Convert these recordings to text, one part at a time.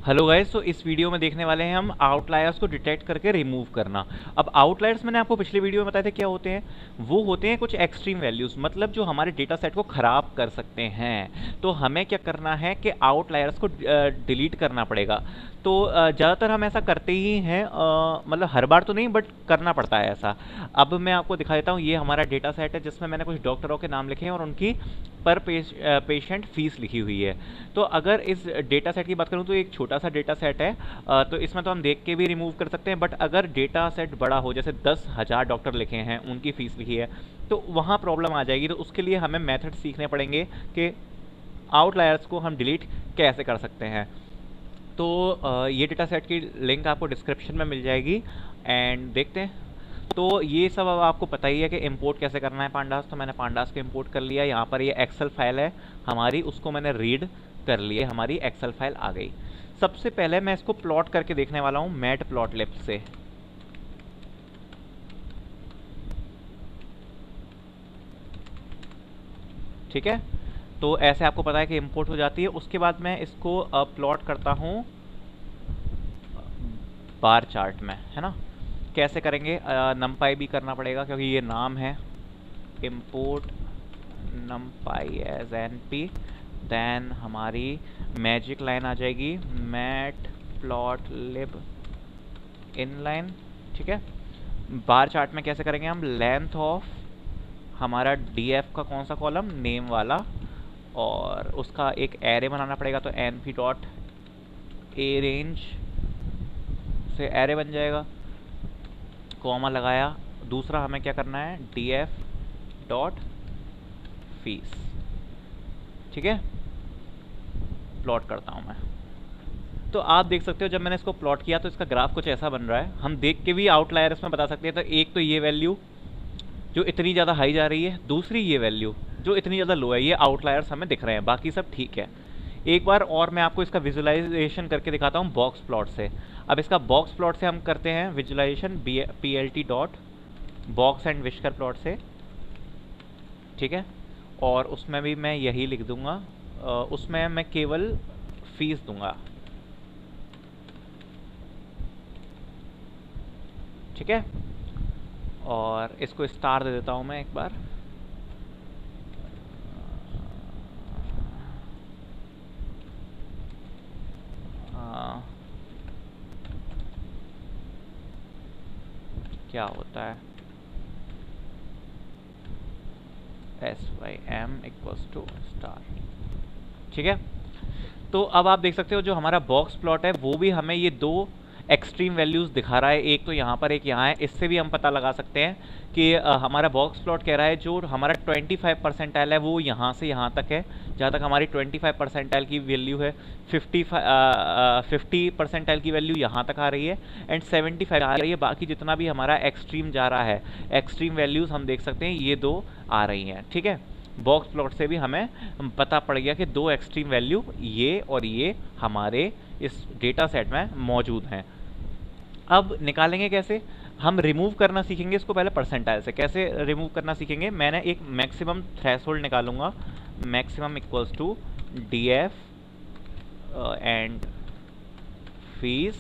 Hello guys, तो इस video में देखने वाले हैं हम आउटलायर्स को डिटेक्ट करके रिमूव करना। अब आउटलायर्स मैंने आपको पिछले वीडियो में बताया था क्या होते हैं। वो होते हैं कुछ एक्सट्रीम वैल्यूज, मतलब जो हमारे डेटा सेट को खराब कर सकते हैं। तो हमें क्या करना है कि आउटलायर्स को डिलीट करना पड़ेगा। तो ज़्यादातर हम ऐसा करते ही हैं, मतलब हर बार तो नहीं बट करना पड़ता है ऐसा। अब मैं आपको दिखा देता हूँ, ये हमारा डेटा सेट है जिसमें मैंने कुछ डॉक्टरों के नाम लिखे हैं और उनकी पर पेशेंट फीस लिखी हुई है। तो अगर इस डेटा सेट की बात करूं तो एक छोटा सा डेटा सेट है, तो इसमें तो हम देख के भी रिमूव कर सकते हैं। बट अगर डेटा सेट बड़ा हो, जैसे 10,000 डॉक्टर लिखे हैं, उनकी फीस लिखी है, तो वहाँ प्रॉब्लम आ जाएगी। तो उसके लिए हमें मेथड सीखने पड़ेंगे कि आउटलायर्स को हम डिलीट कैसे कर सकते हैं। तो ये डेटा सेट की लिंक आपको डिस्क्रिप्शन में मिल जाएगी एंड देखते हैं। तो ये सब अब आपको पता ही है कि इंपोर्ट कैसे करना है पांडास। तो मैंने पांडास को इंपोर्ट कर लिया। यहाँ पर ये एक्सेल फाइल है हमारी, उसको मैंने रीड कर लिया, हमारी एक्सेल फाइल आ गई। सबसे पहले मैं इसको प्लॉट करके देखने वाला हूँ मैट प्लॉटलिब से। ठीक है, तो ऐसे आपको पता है कि इंपोर्ट हो जाती है। उसके बाद मैं इसको प्लॉट करता हूँ बार चार्ट में, है ना। कैसे करेंगे, नमपाई भी करना पड़ेगा क्योंकि ये नाम है। Import numpy as np, then हमारी मैजिक लाइन आ जाएगी मैट प्लॉट लिब इनलाइन। ठीक है, बार चार्ट में कैसे करेंगे हम, लेंथ ऑफ हमारा df का कौन सा कॉलम, नेम वाला, और उसका एक एरे बनाना पड़ेगा। तो np डॉट ए रेंज से एरे बन जाएगा, कॉमा लगाया। दूसरा हमें क्या करना है, df डॉट फीस। ठीक है, प्लॉट करता हूँ मैं। तो आप देख सकते हो जब मैंने इसको प्लॉट किया तो इसका ग्राफ कुछ ऐसा बन रहा है। हम देख के भी आउटलायर इसमें बता सकते हैं। तो एक तो ये वैल्यू जो इतनी ज़्यादा हाई जा रही है, दूसरी ये वैल्यू जो इतनी ज़्यादा लो है, ये आउटलायर्स हमें दिख रहे हैं, बाकी सब ठीक है। एक बार और मैं आपको इसका विजुअलाइजेशन करके दिखाता हूँ बॉक्स प्लॉट से। अब इसका बॉक्स प्लॉट से हम करते हैं visualisation plt dot box and whisker plot से। ठीक है, और उसमें भी मैं यही लिख दूंगा, उसमें मैं केवल फीस दूंगा। ठीक है, और इसको स्टार दे देता हूं मैं एक बार। क्या होता है, SYM इक्वल्स टू स्टार। ठीक है, तो अब आप देख सकते हो जो हमारा बॉक्स प्लॉट है वो भी हमें ये दो एक्सट्रीम वैल्यूज दिखा रहा है, एक तो यहाँ पर एक यहाँ है। इससे भी हम पता लगा सकते हैं कि हमारा बॉक्स प्लॉट कह रहा है जो हमारा 25 परसेंटाइल है वो यहाँ से यहाँ तक है। जहाँ तक हमारी 25 परसेंटाइल की वैल्यू है, 50 परसेंटाइल की वैल्यू यहाँ तक आ रही है एंड 75 आ रही है। बाकी जितना भी हमारा एक्सट्रीम जा रहा है, एक्सट्रीम वैल्यूज हम देख सकते हैं ये दो आ रही हैं। ठीक है, बॉक्स प्लॉट से भी हमें पता पड़ गया कि दो एक्सट्रीम वैल्यू ये और ये हमारे इस डेटा सेट में मौजूद हैं। अब निकालेंगे कैसे, हम रिमूव करना सीखेंगे इसको पहले परसेंटाइल से। कैसे रिमूव करना सीखेंगे, मैंने एक मैक्सिमम थ्रेशोल्ड निकालूंगा, maximum equals to df and fees.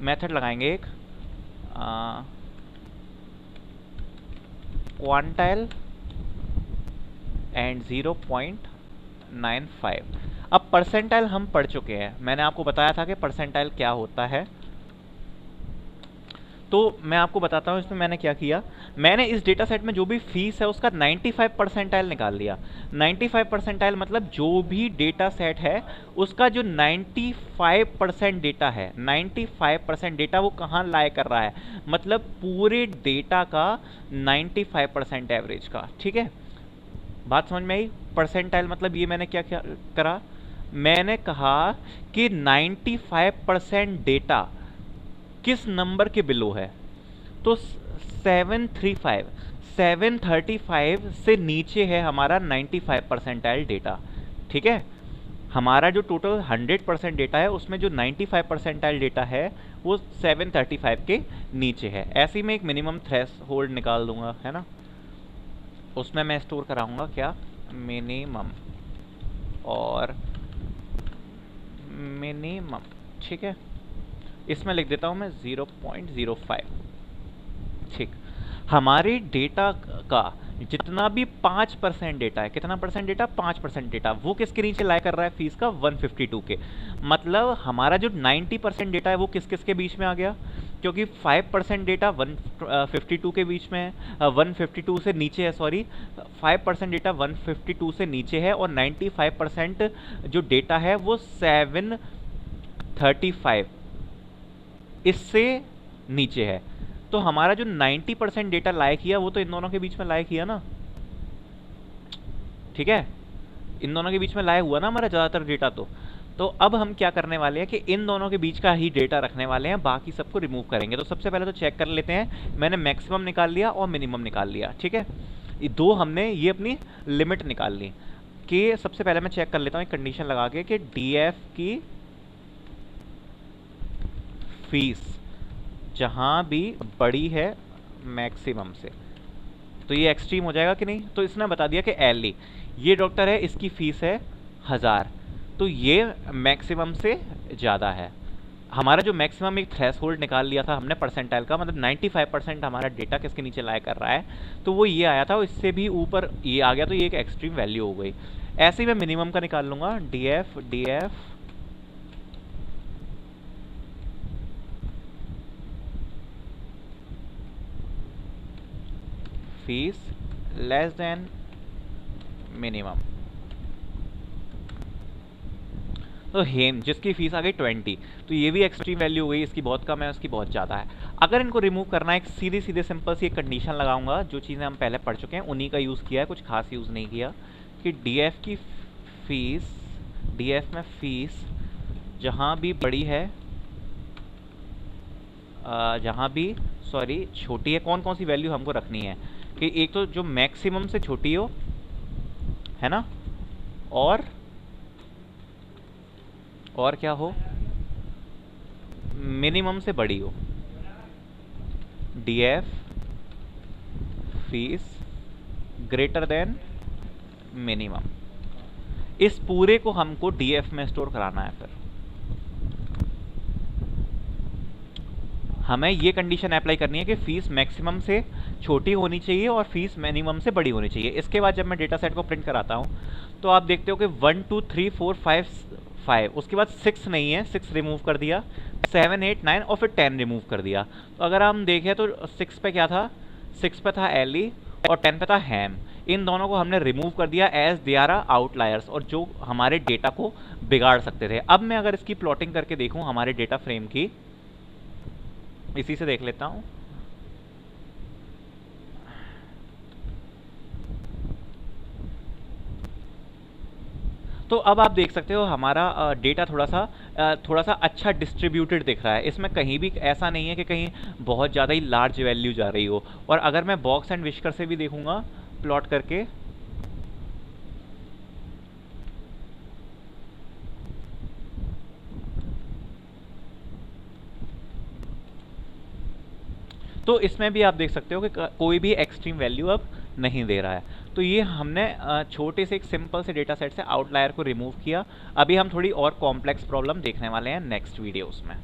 Method लगाएंगे एक क्वांटाइल एंड 0.95। अब परसेंटाइल हम पढ़ चुके हैं, मैंने आपको बताया था कि परसेंटाइल क्या होता है। तो मैं आपको बताता हूँ इसमें मैंने क्या किया। मैंने इस डेटा सेट में जो भी फीस है उसका 95 परसेंटाइल निकाल लिया। 95 परसेंटाइल मतलब जो भी डेटा सेट है उसका जो 95% डेटा है, 95% डेटा वो कहाँ लाए कर रहा है, मतलब पूरे डेटा का 95% एवरेज का। ठीक है, बात समझ में आई। परसेंटाइल मतलब ये मैंने क्या क्या करा, मैंने कहा कि 95% डेटा किस नंबर के बिलो है। तो 735 735 से नीचे है हमारा 95 परसेंटाइल डेटा। ठीक है, हमारा जो टोटल 100% डेटा है उसमें जो 95 परसेंटाइल डेटा है वो 735 के नीचे है। ऐसे ही मैं एक मिनिमम थ्रेश होल्ड निकाल दूंगा, है ना। उसमें मैं स्टोर कराऊंगा क्या, मिनिमम, और मिनिमम मैक्सिमम, ठीक है। इसमें लिख देता हूं मैं 0.05, ठीक। हमारे डेटा का जितना भी 5% डेटा है, कितना परसेंट डेटा, 5% डेटा, वो किसके नीचे लाई कर रहा है फीस का, 152 के। मतलब हमारा जो 90% डेटा है वो किस किस के बीच में आ गया, क्योंकि 5% डेटा 152 के बीच में है, 152 से नीचे है, सॉरी 5% डेटा 152 से नीचे है, और 95% जो डेटा है वो 735 इससे नीचे है। तो हमारा जो 90% डेटा लाए किया वो तो इन दोनों के बीच में लाए किया ना, ठीक है, इन दोनों के बीच में लाया हुआ ना हमारा ज़्यादातर डेटा। तो अब हम क्या करने वाले हैं कि इन दोनों के बीच का ही डेटा रखने वाले हैं, बाकी सबको रिमूव करेंगे। तो सबसे पहले तो चेक कर लेते हैं, मैंने मैक्सिमम निकाल लिया और मिनिमम निकाल लिया, ठीक है। ये दो हमने ये अपनी लिमिट निकाल ली कि सबसे पहले मैं चेक कर लेता हूँ एक कंडीशन लगा के कि डीएफ की फीस जहां भी बड़ी है मैक्सिमम से, तो ये एक्सट्रीम हो जाएगा कि नहीं। तो इसने बता दिया कि एली ये डॉक्टर है, इसकी फीस है 1000, तो ये मैक्सिमम से ज़्यादा है। हमारा जो मैक्सिमम एक थ्रेशोल्ड निकाल लिया था हमने परसेंटाइल का, मतलब 95% हमारा डेटा किसके नीचे लाया कर रहा है, तो वो ये आया था, और इससे भी ऊपर ये आ गया, तो ये एक एक्सट्रीम वैल्यू हो गई। ऐसे ही मैं मिनिमम का निकाल लूंगा, DF fees less than minimum. तो हेम जिसकी फीस आ गई 20, तो ये भी एक्सट्रीम वैल्यू हो गई, इसकी बहुत कम है, उसकी बहुत ज़्यादा है। अगर इनको रिमूव करना है, एक सीधे सीधे सिंपल सी एक कंडीशन लगाऊंगा, जो चीज़ें हम पहले पढ़ चुके हैं उन्हीं का यूज़ किया है, कुछ खास यूज़ नहीं किया, कि डीएफ की फीस, डीएफ में फीस जहाँ भी बड़ी है, जहाँ भी सॉरी छोटी है, कौन कौन सी वैल्यू हमको रखनी है, कि एक तो जो मैक्सिमम से छोटी हो, है ना, और क्या हो, मिनिमम से बड़ी हो। DF fees greater than minimum, इस पूरे को हमको डीएफ में स्टोर कराना है। फिर हमें ये कंडीशन अप्लाई करनी है कि फीस मैक्सिमम से छोटी होनी चाहिए और फीस मिनिमम से बड़ी होनी चाहिए। इसके बाद जब मैं डेटा सेट को प्रिंट कराता हूँ तो आप देखते हो कि 1 2 3 4 5 5, उसके बाद 6 नहीं है, 6 रिमूव कर दिया, 7 8 9 और फिर 10 रिमूव कर दिया। तो अगर हम देखें तो 6 पे क्या था, 6 पे था एली और 10 पे था हैम। इन दोनों को हमने रिमूव कर दिया एज दे आर आउटलायर्स, और जो हमारे डेटा को बिगाड़ सकते थे। अब मैं अगर इसकी प्लॉटिंग करके देखूं हमारे डेटा फ्रेम की, इसी से देख लेता हूं। तो अब आप देख सकते हो हमारा डेटा थोड़ा सा अच्छा डिस्ट्रीब्यूटेड दिख रहा है। इसमें कहीं भी ऐसा नहीं है कि कहीं बहुत ज़्यादा ही लार्ज वैल्यू जा रही हो। और अगर मैं बॉक्स एंड विस्कर से भी देखूंगा प्लॉट करके, तो इसमें भी आप देख सकते हो कि कोई भी एक्सट्रीम वैल्यू अब नहीं दे रहा है। तो ये हमने छोटे से एक सिंपल से डेटा सेट से आउटलायर को रिमूव किया। अभी हम थोड़ी और कॉम्प्लेक्स प्रॉब्लम देखने वाले हैं नेक्स्ट वीडियोस में।